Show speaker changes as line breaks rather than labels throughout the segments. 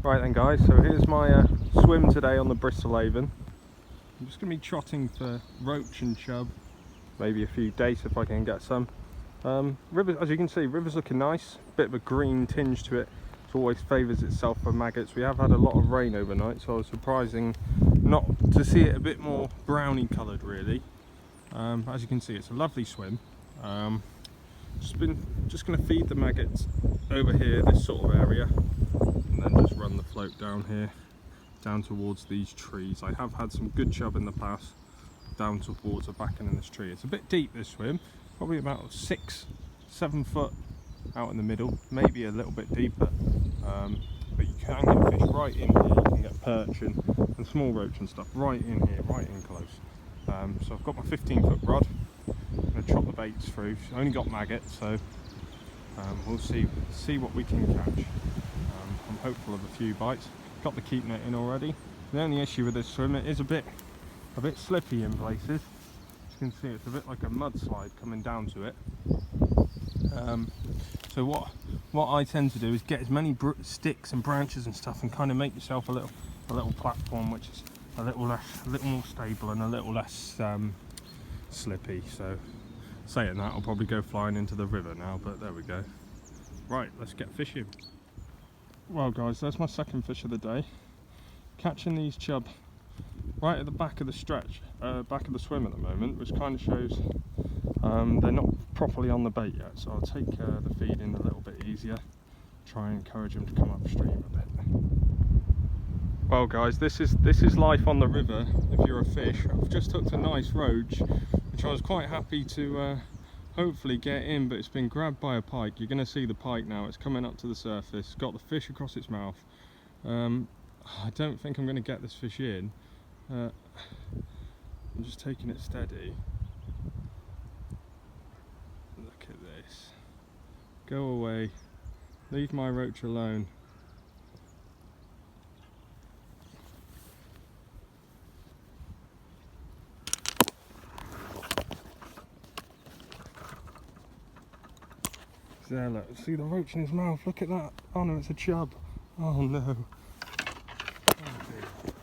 Right then guys, so here's my swim today on the Bristol Avon. I'm just going to be trotting for roach and chub, maybe a few dace if I can get some. River, as you can see, river's looking nice, bit of a green tinge to it. It always favours itself for maggots. We have had a lot of rain overnight, so I was surprising not to see it a bit more browny coloured really. As you can see, it's a lovely swim. Just going to feed the maggots over here, this sort of area, and then just run the float down here, down towards these trees. I have had some good chub in the past, down towards the back end of this tree. It's a bit deep, this swim, probably about 6-7 foot out in the middle, maybe a little bit deeper, but you can get fish right in here. You can get perch and small roach and stuff right in here, right in close. So I've got my 15-foot rod. I'm going to chop the baits through. I've only got maggots, so we'll see what we can catch. I'm hopeful of a few bites. Got the keep net in already. The only issue with this swim, it is a bit slippy in places. As you can see, it's a bit like a mudslide coming down to it. So what I tend to do is get as many sticks and branches and stuff, and kind of make yourself a little platform, which is a little more stable and a little less slippy. So saying that, I'll probably go flying into the river now, but there we go. Right, let's get fishing. Well guys, there's my second fish of the day. Catching these chub right at the back of the stretch, back of the swim at the moment, which kind of shows they're not properly on the bait yet, so I'll take the feed in a little bit easier, try and encourage them to come upstream a bit. Well guys, this is life on the river if you're a fish. I've just hooked a nice roach, which I was quite happy to hopefully get in, but it's been grabbed by a pike. You're going to see the pike now, it's coming up to the surface, got the fish across its mouth. I don't think I'm going to get this fish in. I'm just taking it steady. Look at this. Go away. Leave my roach alone. There, look, see the roach in his mouth, look at that. Oh no, it's a chub. Oh no. Oh dear.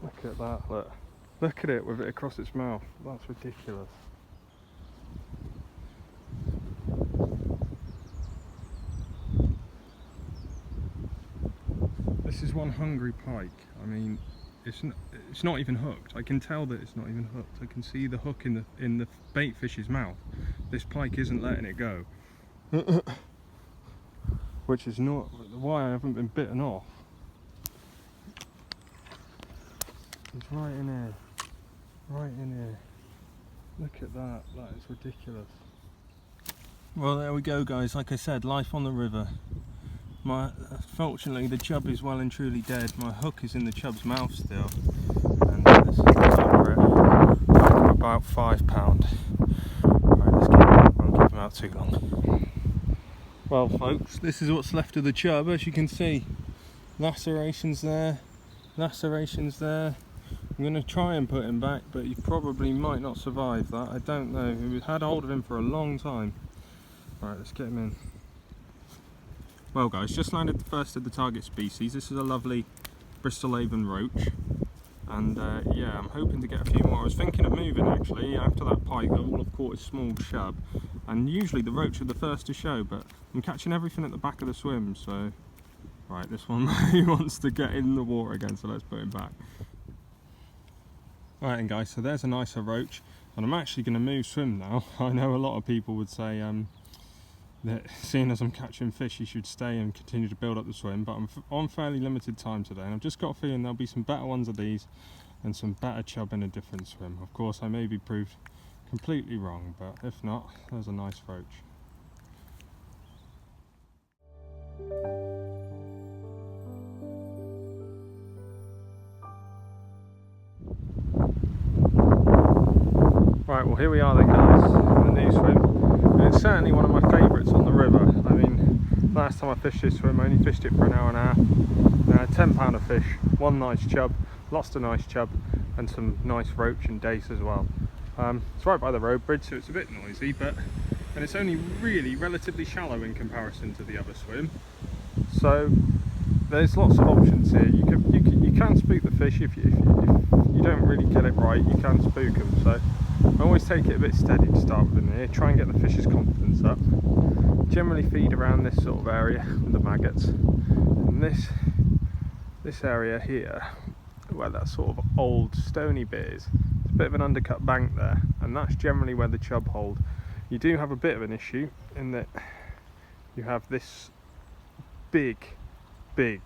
Look at that, look. Look at it with it across its mouth. That's ridiculous. This is one hungry pike. I mean, it's not even hooked. I can tell that it's not even hooked. I can see the hook in the bait fish's mouth. This pike isn't letting it go. Which is not why I haven't been bitten off. It's right in here. Right in here. Look at that. That is ridiculous. Well, there we go guys. Like I said, life on the river. Fortunately the chub is well and truly dead. My hook is in the chub's mouth still, and this is over it. About £5. Right, let's get him. I won't keep him out too long. Well folks, this is what's left of the chub. As you can see, lacerations there, lacerations there. I'm going to try and put him back, but he probably might not survive that. I don't know. We had hold of him for a long time. Right, let's get him in. Well guys, just landed the first of the target species. This is a lovely Bristol Avon roach, and yeah, I'm hoping to get a few more. I was thinking of moving actually after that pike. All I've caught is small chub, and usually the roach are the first to show, but I'm catching everything at the back of the swim, so right, this one he wants to get in the water again, so let's put him back. Right then guys, so there's a nicer roach, and I'm actually going to move swim now. I know a lot of people would say that seeing as I'm catching fish, you should stay and continue to build up the swim, but I'm on fairly limited time today, and I've just got a feeling there'll be some better ones of these and some better chub in a different swim. Of course, I may be proved completely wrong, but if not, there's a nice roach. Right, well here we are then guys, in the new swim. And it's certainly one of my favourites on the river. I mean, last time I fished this swim, I only fished it for an hour and a half. I had £10 of fish, one nice chub, lost a nice chub, and some nice roach and dace as well. It's right by the road bridge, so it's a bit noisy, and it's only really relatively shallow in comparison to the other swim. So there's lots of options here. You can spook the fish if you don't really get it right. You can spook them. So I always take it a bit steady to start with in here. Try and get the fish's confidence up. Generally feed around this sort of area with the maggots. And this area here, where that sort of old stony bit is, it's a bit of an undercut bank there, and that's generally where the chub hold. You do have a bit of an issue in that you have this big bit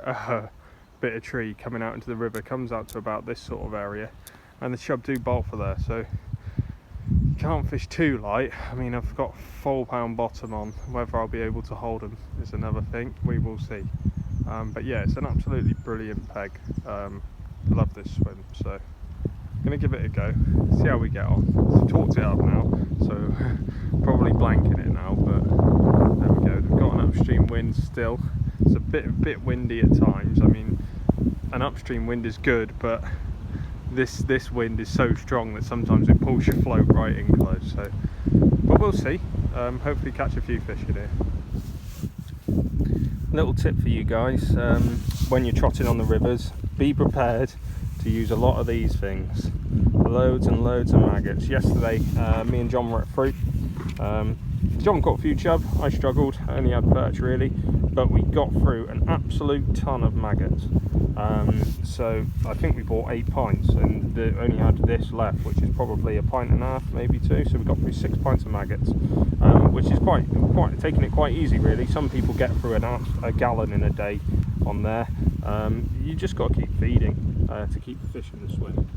of tree coming out into the river, comes out to about this sort of area, and the chub do bolt for there, so you can't fish too light. I mean, I've got 4-pound bottom on. Whether I'll be able to hold them is another thing, we will see. But yeah, it's an absolutely brilliant peg. Love this swim, so I'm going to give it a go, see how we get on. I've talked it up now, so probably blanking it now, but there we go. We've got an upstream wind still. It's a bit windy at times. I mean, an upstream wind is good, but this wind is so strong that sometimes it pulls your float right in close. So, but we'll see. Hopefully catch a few fish in here. Little tip for you guys, when you're trotting on the rivers, be prepared to use a lot of these things. Loads and loads of maggots. Yesterday me and John were at fruit. John got a few chub, I struggled, I only had perch really, but we got through an absolute ton of maggots. So I think we bought 8 pints and only had this left, which is probably a pint and a half, maybe 2, so we got through 6 pints of maggots, which is quite taking it quite easy really. Some people get through a gallon in a day on there. You just got to keep feeding to keep the fish in the swim.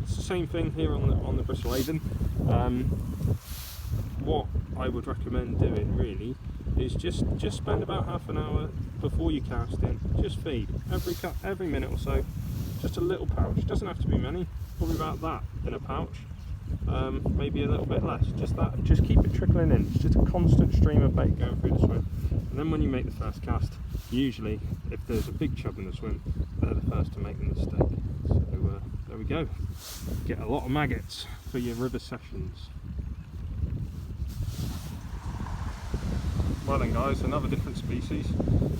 It's the same thing here on the Bristol Avon. What I would recommend doing really is just spend about half an hour before you cast in. Just feed every minute or so, just a little pouch. It doesn't have to be many, probably about that in a pouch, maybe a little bit less, just that. Just keep it trickling in. It's just a constant stream of bait going through the swim, and then when you make the first cast, usually if there's a big chub in the swim, they're the first to make the mistake. So there we go, get a lot of maggots for your river sessions. Well then guys, another different species.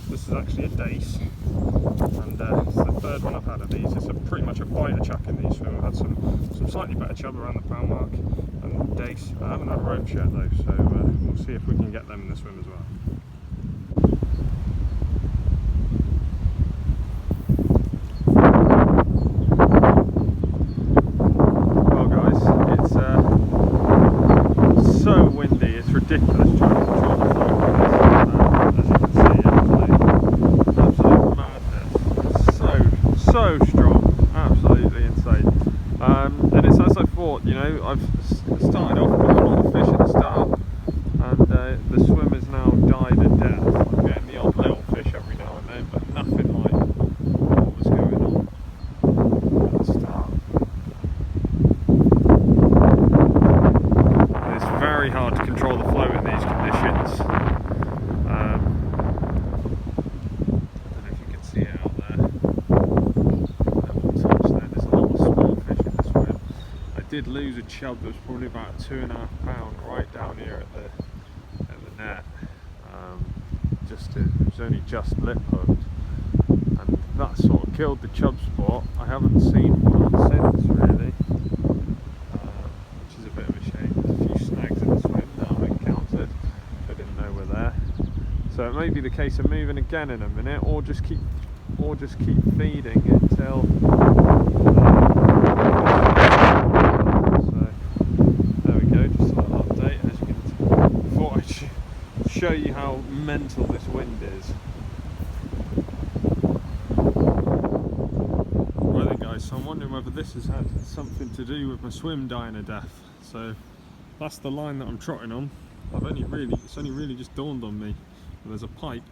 This is actually a dace, and it's the third one I've had of these. It's pretty much a biter chuck in these. We've had some slightly better chub around the pound mark, and dace. I haven't had roach yet though, so we'll see if we can get them in the swim as well. Well guys, it's so windy, it's ridiculous trying to control the flow. So strong, absolutely insane. And it's as I thought, you know, I've started off with a lot of fish at the start, and the swim has now died a death. I'm getting the odd little fish every now and then, but nothing like what was going on at the start. It's very hard to control the flow in these conditions. Did lose a chub that was probably about 2.5 pound right down here at the net. It was only just lip hooked, and that sort of killed the chub spot. I haven't seen one since really, which is a bit of a shame. There's a few snags in the swim that I've encountered I didn't know were there. So it may be the case of moving again in a minute, or just keep feeding until. Show you how mental this wind is. Right then guys, so I'm wondering whether this has had something to do with my swim dying a death. So that's the line that I'm trotting on. It's only really just dawned on me. There's a pipe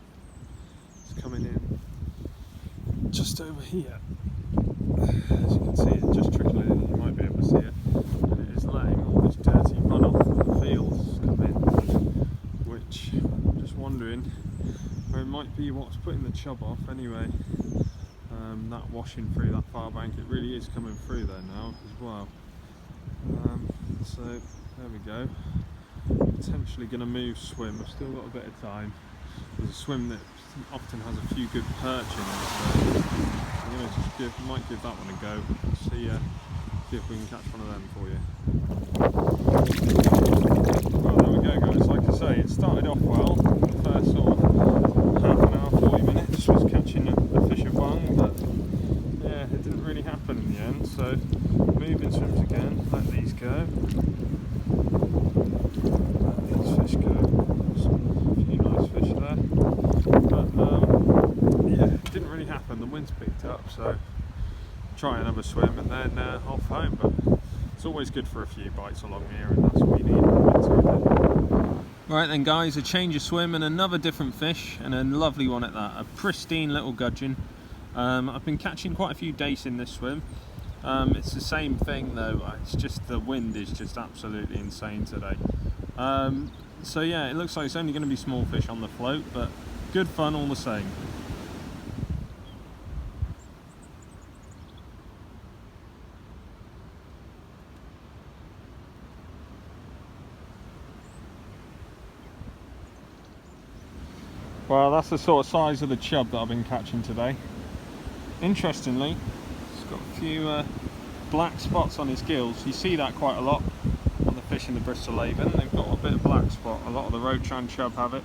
that's coming in just over here. As you can see, it just trickling in. You might be able to see it. And it is letting all this dirty runoff from the fields come in. Which I'm just wondering where it might be what's putting the chub off anyway. That washing through that far bank, it really is coming through there now as well. So there we go. Potentially going to move swim. I've still got a bit of time. there's a swim that often has a few good perch in it, so I'm going to just might give that one a go. See if we can catch one of them for you. Well, there we go, guys. Like I say, it started off well. The first sort of half an hour, 40 minutes was catching a fish a bung, but yeah, it didn't really happen in the end. So moving swims again. Let these go. Let these fish go. A few nice fish there. But yeah, it didn't really happen. The wind's picked up, so try another swim and then off home. But it's always good for a few bites along here, and that's what we need in the winter. Right then, guys, a change of swim and another different fish, and a lovely one at that. A pristine little gudgeon. I've been catching quite a few dace in this swim. It's the same thing though. It's just the wind is just absolutely insane today. So yeah, it looks like it's only going to be small fish on the float, but good fun all the same. Well, that's the sort of size of the chub that I've been catching today. Interestingly, it's got a few black spots on his gills. You see that quite a lot on the fish in the Bristol Avon. They've got a bit of black spot. A lot of the roach and chub have it.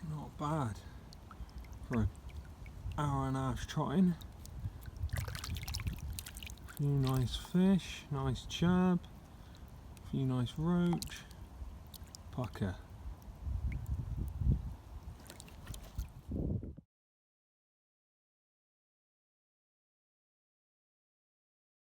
Not bad for an hour and a half trotting. A few nice fish, nice chub, a few nice roach, pucker.